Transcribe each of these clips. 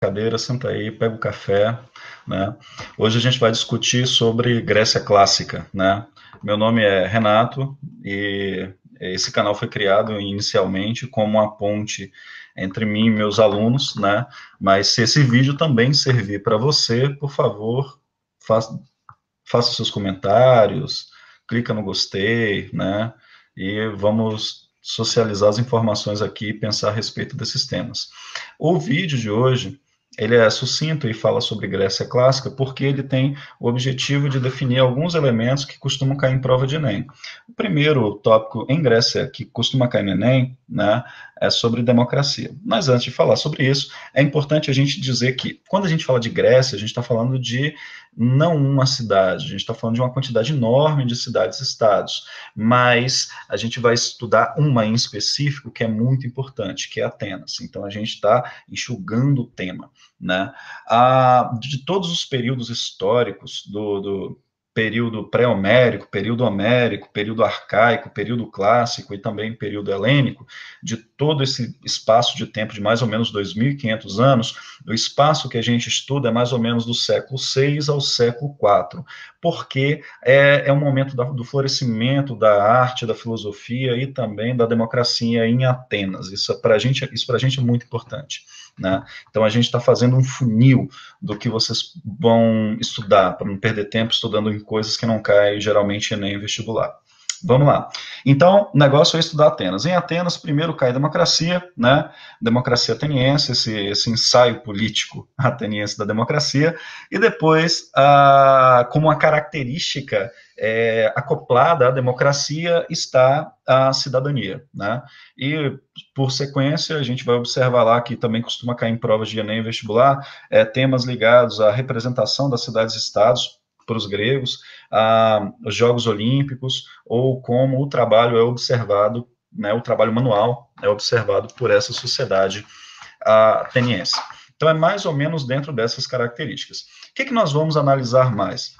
cadeira, senta aí, pega o café, né? Hoje a gente vai discutir sobre Grécia Clássica, né? Meu nome é Renato e esse canal foi criado inicialmente como uma ponte entre mim e meus alunos, né? Mas se esse vídeo também servir para você, por favor, faça seus comentários, clica no gostei, né? E vamos socializar as informações aqui e pensar a respeito desses temas. O vídeo de hoje, ele é sucinto e fala sobre Grécia Clássica porque ele tem o objetivo de definir alguns elementos que costumam cair em prova de Enem. O primeiro tópico em Grécia que costuma cair no Enem, né, é sobre democracia. Mas antes de falar sobre isso, é importante a gente dizer que quando a gente fala de Grécia, a gente está falando de não uma cidade, a gente está falando de uma quantidade enorme de cidades e estados, mas a gente vai estudar uma em específico que é muito importante, que é Atenas. Então a gente está enxugando o tema, né? De todos os períodos históricos do período pré-homérico, período homérico, período arcaico, período clássico e também período helênico, de todo esse espaço de tempo de mais ou menos 2.500 anos, o espaço que a gente estuda é mais ou menos do século VI ao século IV, porque é um momento do florescimento da arte, da filosofia e também da democracia em Atenas. Isso para a gente é muito importante, né? Então a gente está fazendo um funil do que vocês vão estudar, para não perder tempo estudando em coisas que não caem geralmente nem em vestibular. Vamos lá. Então, o negócio é estudar Atenas. Em Atenas, primeiro cai a democracia, né? Democracia ateniense, esse ensaio político ateniense da democracia, e depois, como uma característica acoplada à democracia, está a cidadania, né? E, por sequência, a gente vai observar lá que também costuma cair em provas de Enem e vestibular, temas ligados à representação das cidades-estados para os gregos, os Jogos Olímpicos, ou como o trabalho é observado, né, o trabalho manual é observado por essa sociedade ateniense. Então, é mais ou menos dentro dessas características. O que nós vamos analisar mais?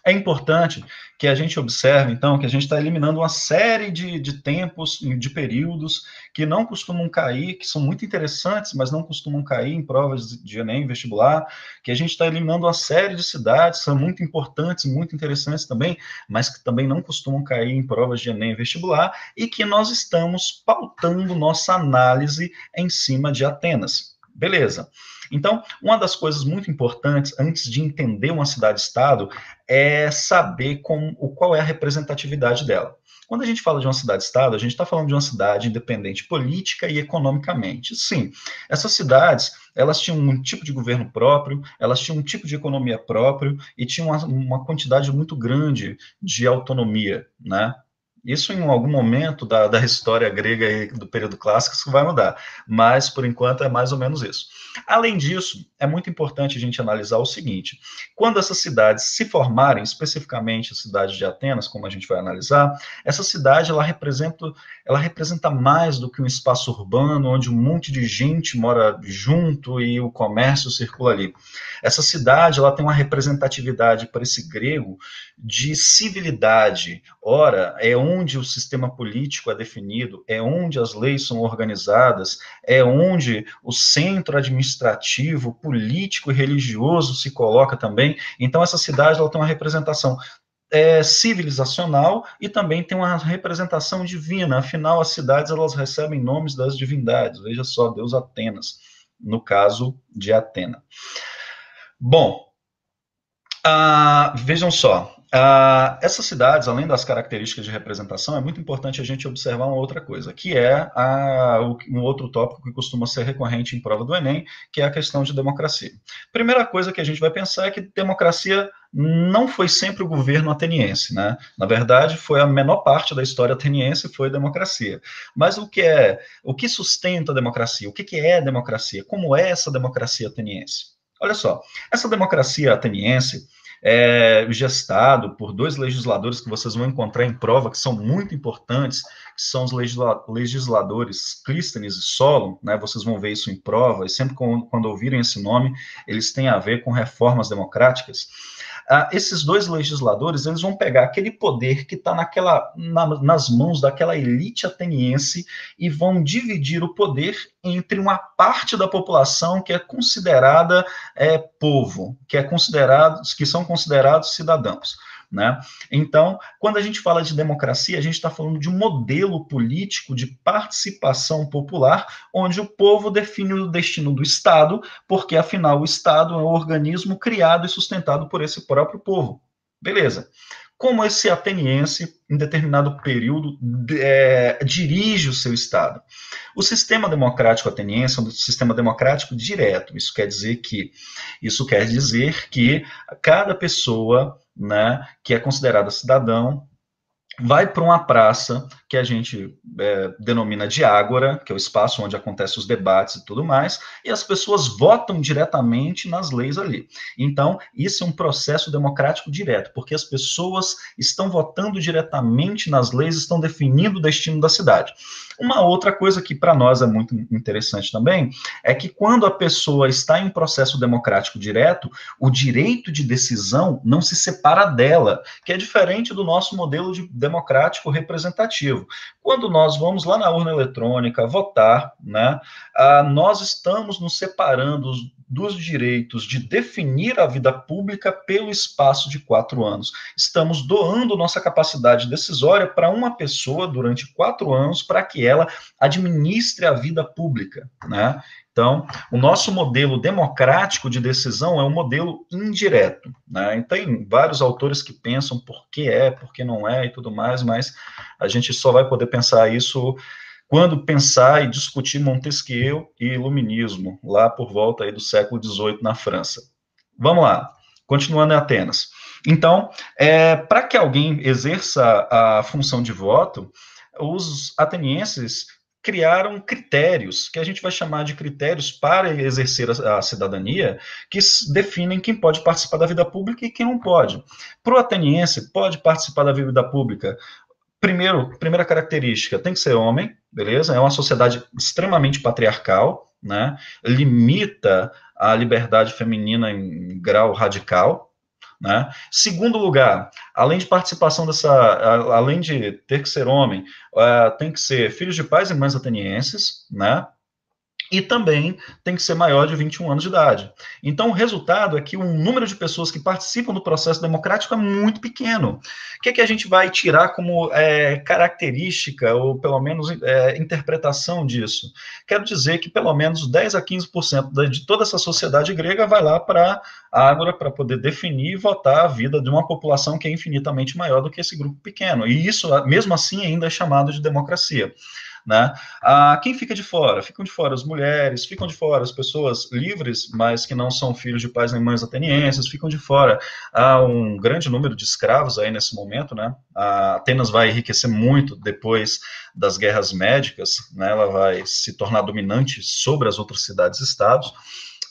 É importante que a gente observe, então, que a gente está eliminando uma série de tempos, de períodos que não costumam cair, que são muito interessantes, mas não costumam cair em provas de Enem, vestibular, que a gente está eliminando uma série de cidades, são muito importantes, muito interessantes também, mas que também não costumam cair em provas de Enem, vestibular, e que nós estamos pautando nossa análise em cima de Atenas. Beleza. Então, uma das coisas muito importantes, antes de entender uma cidade-estado, é saber qual é a representatividade dela. Quando a gente fala de uma cidade-estado, a gente está falando de uma cidade independente política e economicamente. Sim, essas cidades, elas tinham um tipo de governo próprio, elas tinham um tipo de economia próprio e tinham uma quantidade muito grande de autonomia, né? Isso em algum momento da história grega e do período clássico isso vai mudar, mas por enquanto é mais ou menos isso. Além disso, é muito importante a gente analisar o seguinte: quando essas cidades se formarem, especificamente a cidade de Atenas, como a gente vai analisar, essa cidade ela representa mais do que um espaço urbano onde um monte de gente mora junto e o comércio circula ali. Essa cidade ela tem uma representatividade para esse grego de civilidade. Ora, é onde o sistema político é definido, é onde as leis são organizadas, é onde o centro administrativo, político e religioso se coloca também. Então, essa cidade ela tem uma representação civilizacional e também tem uma representação divina. Afinal, as cidades elas recebem nomes das divindades. Veja só, Deus Atenas, no caso de Atena. Bom, vejam só, essas cidades, além das características de representação, é muito importante a gente observar uma outra coisa, que é um outro tópico que costuma ser recorrente em prova do Enem, que é a questão de democracia. Primeira coisa que a gente vai pensar é que democracia não foi sempre o governo ateniense, né? Na verdade, foi a menor parte da história ateniense foi democracia. Mas o que sustenta a democracia? O que é democracia? Como é essa democracia ateniense? Olha só, essa democracia ateniense é gestado por dois legisladores que vocês vão encontrar em prova, que são muito importantes, que são os legisladores Clístenes e Solon, né? Vocês vão ver isso em prova, e sempre quando ouvirem esse nome, eles têm a ver com reformas democráticas. esses dois legisladores, eles vão pegar aquele poder que está nas mãos daquela elite ateniense e vão dividir o poder entre uma parte da população que é considerada povo, que são considerados cidadãos. Né? Então, quando a gente fala de democracia, a gente está falando de um modelo político de participação popular, onde o povo define o destino do Estado, porque, afinal, o Estado é um organismo criado e sustentado por esse próprio povo. Beleza. Como esse ateniense, em determinado período, dirige o seu Estado? O sistema democrático ateniense é um sistema democrático direto. Isso quer dizer que cada pessoa, né, que é considerada cidadão, vai para uma praça que a gente denomina de ágora, que é o espaço onde acontecem os debates e tudo mais, e as pessoas votam diretamente nas leis ali. Então, isso é um processo democrático direto, porque as pessoas estão votando diretamente nas leis, estão definindo o destino da cidade. Uma outra coisa que para nós é muito interessante também, é que quando a pessoa está em um processo democrático direto, o direito de decisão não se separa dela, que é diferente do nosso modelo democrático representativo. Quando nós vamos lá na urna eletrônica votar, né, nós estamos nos separando dos direitos de definir a vida pública pelo espaço de 4 anos. Estamos doando nossa capacidade decisória para uma pessoa durante 4 anos para que ela administre a vida pública, né? Então, o nosso modelo democrático de decisão é um modelo indireto, né? E tem vários autores que pensam por que não é e tudo mais, mas a gente só vai poder pensar isso quando pensar e discutir Montesquieu e Iluminismo, lá por volta aí do século XVIII na França. Vamos lá, continuando em Atenas. Então, para que alguém exerça a função de voto, os atenienses criaram critérios, que a gente vai chamar de critérios para exercer a cidadania, que definem quem pode participar da vida pública e quem não pode. Para o ateniense, pode participar da vida pública. Primeira característica, tem que ser homem, beleza? É uma sociedade extremamente patriarcal, né? Limita a liberdade feminina em grau radical, né? Segundo lugar, além de participação além de ter que ser homem, tem que ser filhos de pais e mães atenienses, né? E também tem que ser maior de 21 anos de idade. Então, o resultado é que o número de pessoas que participam do processo democrático é muito pequeno. O que a gente vai tirar como característica, ou pelo menos interpretação disso? Quero dizer que pelo menos 10 a 15% de toda essa sociedade grega vai lá para a Ágora para poder definir e votar a vida de uma população que é infinitamente maior do que esse grupo pequeno. E isso, mesmo assim, ainda é chamado de democracia. Né? Quem fica de fora? Ficam de fora as mulheres, ficam de fora as pessoas livres, mas que não são filhos de pais nem mães atenienses, ficam de fora. Há um grande número de escravos aí nesse momento, né? Atenas vai enriquecer muito depois das guerras médicas, né? Ela vai se tornar dominante sobre as outras cidades-estados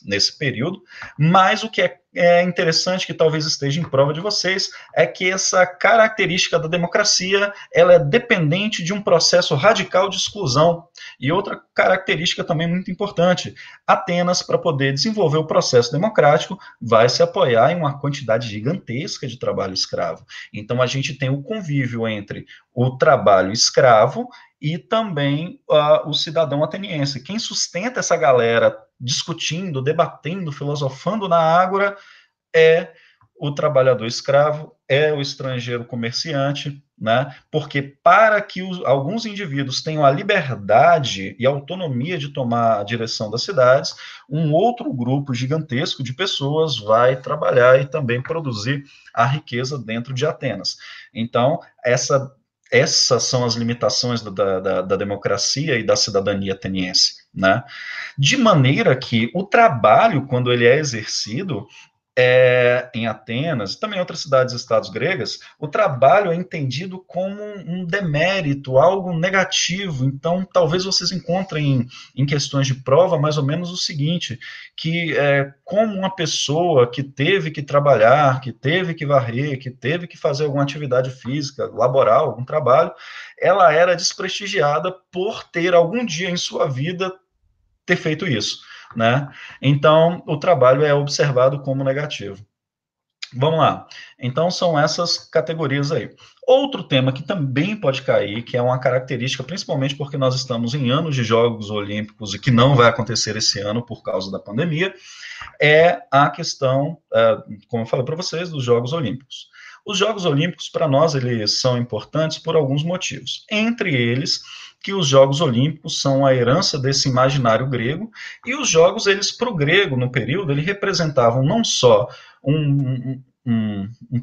nesse período, mas o que é interessante, que talvez esteja em prova de vocês, é que essa característica da democracia, ela é dependente de um processo radical de exclusão. E outra característica também muito importante, Atenas, para poder desenvolver o processo democrático, vai se apoiar em uma quantidade gigantesca de trabalho escravo. Então, a gente tem o convívio entre o trabalho escravo e também o cidadão ateniense. Quem sustenta essa galera discutindo, debatendo, filosofando na Ágora é o trabalhador escravo, é o estrangeiro comerciante, né? Porque para que alguns indivíduos tenham a liberdade e a autonomia de tomar a direção das cidades, um outro grupo gigantesco de pessoas vai trabalhar e também produzir a riqueza dentro de Atenas. Então, essas são as limitações da democracia e da cidadania ateniense, né? De maneira que o trabalho, quando ele é exercido em Atenas, e também em outras cidades e estados gregas, o trabalho é entendido como um demérito, algo negativo. Então, talvez vocês encontrem em questões de prova mais ou menos o seguinte, que como uma pessoa que teve que trabalhar, que teve que varrer, que teve que fazer alguma atividade física, laboral, algum trabalho, ela era desprestigiada por ter algum dia em sua vida ter feito isso, né? Então, o trabalho é observado como negativo. Vamos lá. Então, são essas categorias aí. Outro tema que também pode cair, que é uma característica, principalmente porque nós estamos em anos de Jogos Olímpicos e que não vai acontecer esse ano por causa da pandemia, é a questão, como eu falei para vocês, dos Jogos Olímpicos. Os Jogos Olímpicos, para nós, eles são importantes por alguns motivos. Entre eles, que os Jogos Olímpicos são a herança desse imaginário grego, e os Jogos, eles, para o grego, no período, eles representavam não só um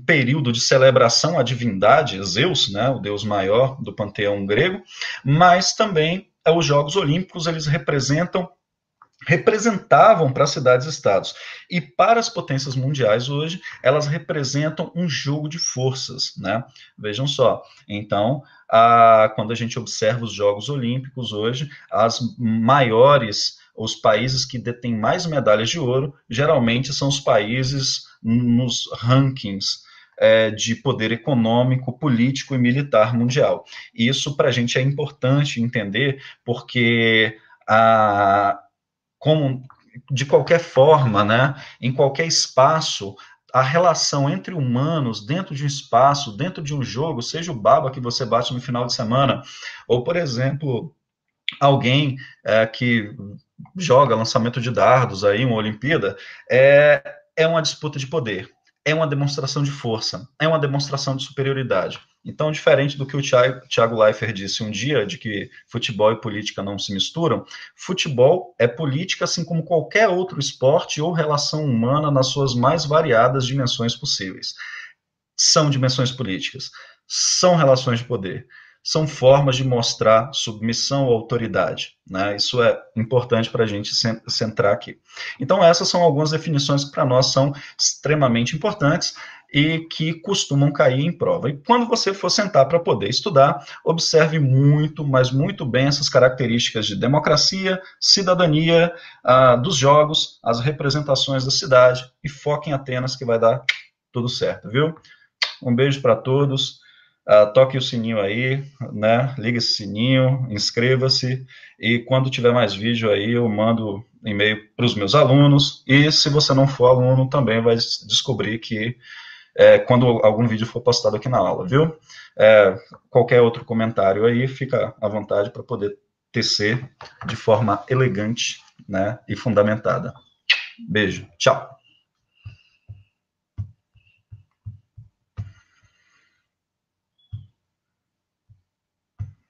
período de celebração à divindade, Zeus, né, o deus maior do panteão grego, mas também os Jogos Olímpicos, eles representavam para as cidades-estados. E para as potências mundiais hoje, elas representam um jogo de forças, né? Vejam só. Então, quando a gente observa os Jogos Olímpicos hoje, os países que detêm mais medalhas de ouro, geralmente são os países nos rankings de poder econômico, político e militar mundial. E isso para a gente é importante entender, porque como de qualquer forma, né, em qualquer espaço, a relação entre humanos dentro de um espaço, dentro de um jogo, seja o baba que você bate no final de semana, ou, por exemplo, alguém que joga lançamento de dardos aí, uma Olimpíada, é uma disputa de poder, é uma demonstração de força, é uma demonstração de superioridade. Então, diferente do que o Thiago Leifert disse um dia, de que futebol e política não se misturam, futebol é política, assim como qualquer outro esporte ou relação humana nas suas mais variadas dimensões possíveis. São dimensões políticas, são relações de poder, são formas de mostrar submissão ou autoridade, né? Isso é importante para a gente centrar aqui. Então, essas são algumas definições que para nós são extremamente importantes e que costumam cair em prova. E quando você for sentar para poder estudar, observe muito, mas muito bem essas características de democracia, cidadania, dos jogos, as representações da cidade, e foque em Atenas que vai dar tudo certo, viu? Um beijo para todos. Toque o sininho aí, né? Liga esse sininho, inscreva-se. E quando tiver mais vídeo aí, eu mando e-mail para os meus alunos. E se você não for aluno, também vai descobrir que quando algum vídeo for postado aqui na aula, viu? Qualquer outro comentário aí, fica à vontade para poder tecer de forma elegante, né? E fundamentada. Beijo. Tchau.